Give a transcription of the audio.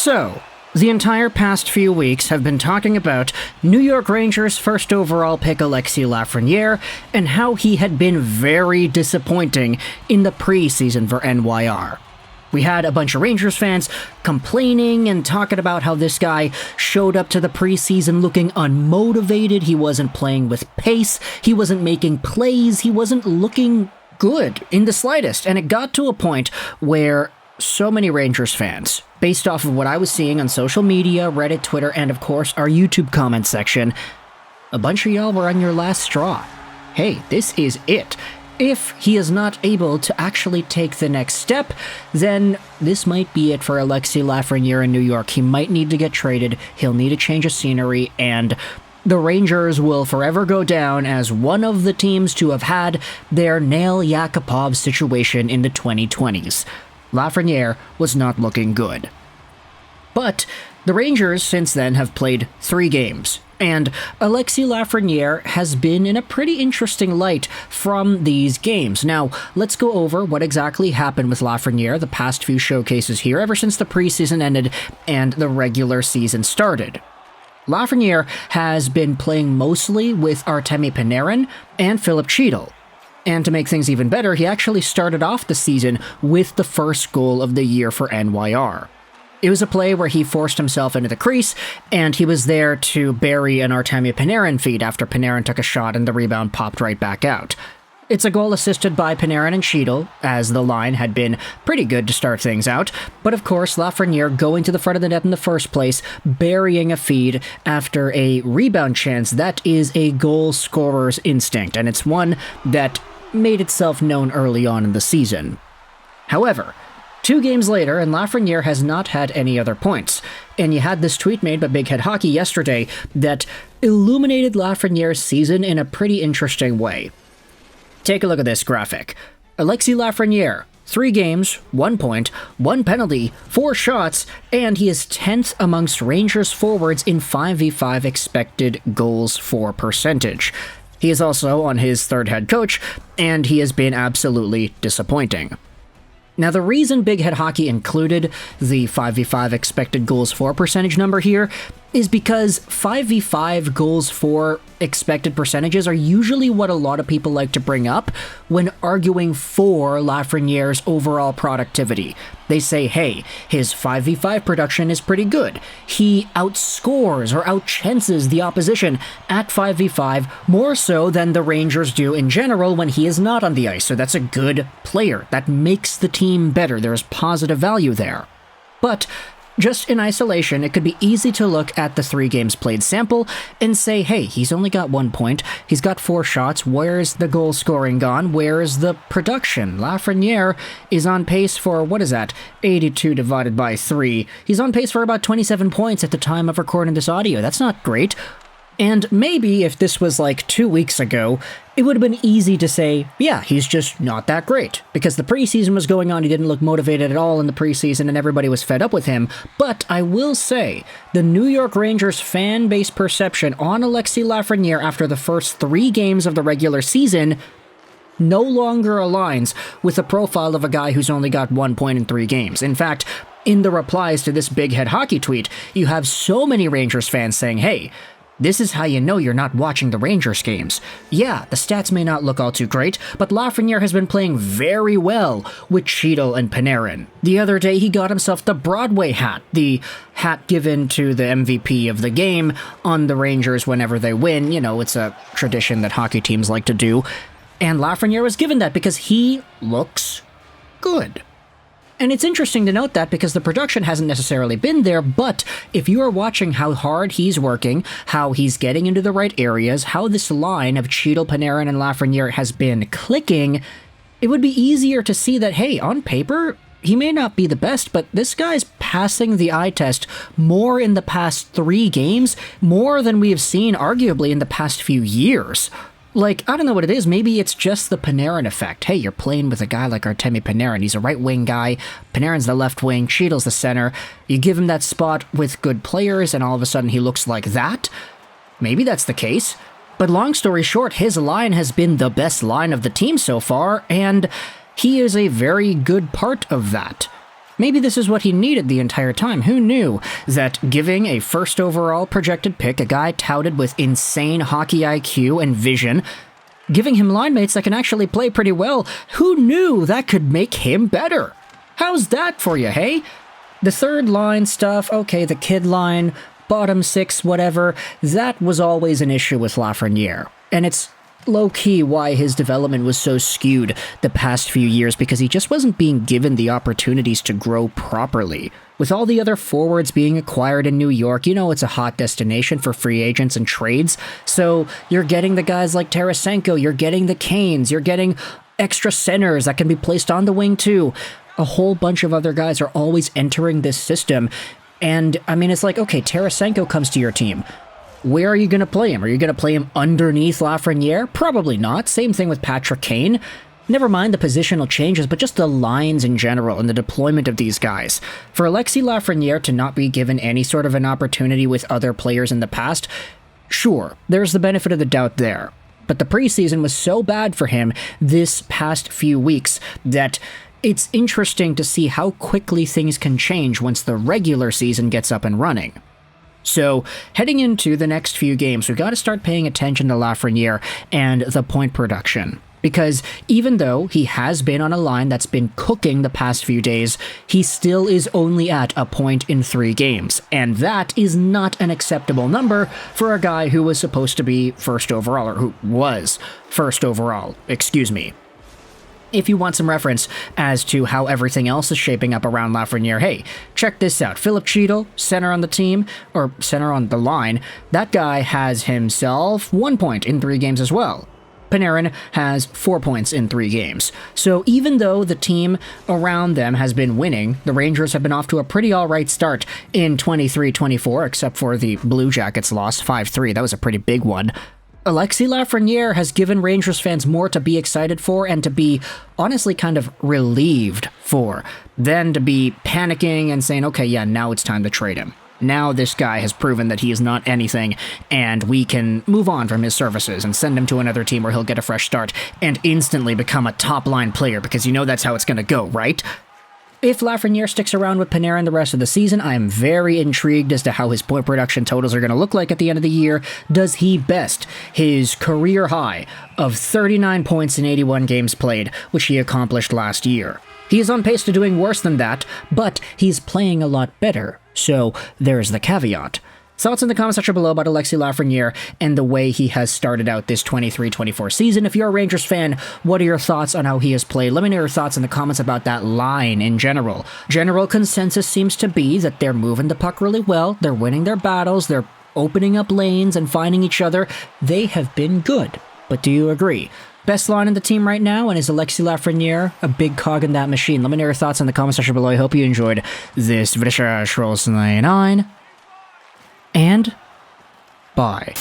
So, the entire past few weeks have been talking about New York Rangers first overall pick Alexis Lafreniere and how he had been very disappointing in the preseason for NYR. We had a bunch of Rangers fans complaining and talking about how this guy showed up to the preseason looking unmotivated, he wasn't playing with pace, he wasn't making plays, he wasn't looking good in the slightest, and it got to a point where so many Rangers fans, based off of what I was seeing on social media, Reddit, Twitter, and of course our YouTube comment section, a bunch of y'all were on your last straw. Hey, this is it. If he is not able to actually take the next step, then this might be it for Alexis Lafreniere in New York. He might need to get traded, he'll need a change of scenery, and the Rangers will forever go down as one of the teams to have had their Nail Yakupov situation in the 2020s. Lafreniere was not looking good. But the Rangers since then have played 3 games, and Alexis Lafreniere has been in a pretty interesting light from these games. Now, let's go over what exactly happened with Lafreniere the past few showcases here, ever since the preseason ended and the regular season started. Lafreniere has been playing mostly with Artemi Panarin and Filip Chytil. And to make things even better, he actually started off the season with the first goal of the year for NYR. It was a play where he forced himself into the crease, and he was there to bury an Artemi Panarin feed after Panarin took a shot and the rebound popped right back out. It's a goal assisted by Panarin and Chytil, as the line had been pretty good to start things out, but of course Lafreniere going to the front of the net in the first place, burying a feed after a rebound chance. That is a goal scorer's instinct, and it's one that made itself known early on in the season. However, 2 games later, and Lafreniere has not had any other points, and you had this tweet made by Big Head Hockey yesterday that illuminated Lafreniere's season in a pretty interesting way. Take a look at this graphic. Alexis Lafreniere, 3 games, 1 point, 1 penalty, 4 shots, and he is 10th amongst Rangers forwards in 5v5 expected goals for percentage. He is also on his 3rd head coach, and he has been absolutely disappointing. Now, the reason Big Head Hockey included the 5v5 expected goals for percentage number here is because 5v5 goals for expected percentages are usually what a lot of people like to bring up when arguing for Lafreniere's overall productivity. They say, hey, his 5v5 production is pretty good. He outscores or outchances the opposition at 5v5 more so than the Rangers do in general when he is not on the ice. So that's a good player. That makes the team better. There's positive value there. But just in isolation, it could be easy to look at the 3 games played sample and say, hey, he's only got 1 point, he's got 4 shots, where's the goal scoring gone, where's the production? Lafreniere is on pace for, 82 divided by 3. He's on pace for about 27 points at the time of recording this audio. That's not great. And maybe if this was like 2 weeks ago, it would have been easy to say, yeah, he's just not that great. Because the preseason was going on, he didn't look motivated at all in the preseason, and everybody was fed up with him. But I will say, the New York Rangers fan base perception on Alexis Lafreniere after the first 3 games of the regular season no longer aligns with the profile of a guy who's only got 1 point in 3 games. In fact, in the replies to this Big Head Hockey tweet, you have so many Rangers fans saying, hey, this is how you know you're not watching the Rangers games. Yeah, the stats may not look all too great, but Lafreniere has been playing very well with Chytil and Panarin. The other day, he got himself the Broadway hat, the hat given to the MVP of the game on the Rangers whenever they win. You know, it's a tradition that hockey teams like to do. And Lafreniere was given that because he looks good. And it's interesting to note that because the production hasn't necessarily been there, but if you are watching how hard he's working, how he's getting into the right areas, how this line of Chytil, Panarin, and Lafreniere has been clicking, it would be easier to see that, hey, on paper, he may not be the best, but this guy's passing the eye test more in the past 3 games, more than we have seen arguably in the past few years. Like, I don't know what it is, maybe it's just the Panarin effect. Hey, you're playing with a guy like Artemi Panarin, he's a right-wing guy, Panarin's the left wing, Chytil's the center, you give him that spot with good players and all of a sudden he looks like that? Maybe that's the case. But long story short, his line has been the best line of the team so far, and he is a very good part of that. maybe this is what he needed the entire time. Who knew that giving a first overall projected pick, a guy touted with insane hockey IQ and vision, giving him line mates that can actually play pretty well, who knew that could make him better? How's that for you, hey? The third line stuff, okay, the kid line, bottom six, whatever, that was always an issue with Lafreniere. And it's low-key why his development was so skewed the past few years, because he just wasn't being given the opportunities to grow properly. With all the other forwards being acquired in New York, you know it's a hot destination for free agents and trades, so you're getting the guys like Tarasenko, you're getting the Canes, you're getting extra centers that can be placed on the wing too. A whole bunch of other guys are always entering this system, and I mean, it's like, okay, Tarasenko comes to your team. Where are you going to play him? Are you going to play him underneath Lafreniere? Probably not. Same thing with Patrick Kane. Never mind the positional changes, but just the lines in general and the deployment of these guys. For Alexis Lafreniere to not be given any sort of an opportunity with other players in the past, sure, there's the benefit of the doubt there. But the preseason was so bad for him this past few weeks that it's interesting to see how quickly things can change once the regular season gets up and running. So, heading into the next few games, we've got to start paying attention to Lafreniere and the point production. Because even though he has been on a line that's been cooking the past few days, he still is only at a point in 3 games. And that is not an acceptable number for a guy who was supposed to be first overall, or who was first overall, excuse me. If you want some reference as to how everything else is shaping up around Lafreniere, hey, check this out. Philip Cheadle, center on the team, or center on the line, that guy has himself 1 point in 3 games as well. Panarin has 4 points in 3 games. So even though the team around them has been winning, the Rangers have been off to a pretty alright start in 23-24, except for the Blue Jackets loss 5-3. That was a pretty big one. Alexis Lafreniere has given Rangers fans more to be excited for and to be honestly kind of relieved for than to be panicking and saying, okay, yeah, now it's time to trade him. Now this guy has proven that he is not anything, and we can move on from his services and send him to another team where he'll get a fresh start and instantly become a top-line player, because you know that's how it's going to go, right? If Lafreniere sticks around with Panarin the rest of the season, I am very intrigued as to how his point production totals are going to look like at the end of the year. Does he best his career high of 39 points in 81 games played, which he accomplished last year? He is on pace to doing worse than that, but he's playing a lot better, so there's the caveat. Thoughts in the comment section below about Alexis Lafreniere and the way he has started out this 23-24 season. If you're a Rangers fan, what are your thoughts on how he has played? Let me know your thoughts in the comments about that line in general. General consensus seems to be that they're moving the puck really well, they're winning their battles, they're opening up lanes and finding each other. They have been good. But do you agree? Best line in the team right now, and is Alexis Lafreniere a big cog in that machine? Let me know your thoughts in the comment section below. I hope you enjoyed this video. And bye.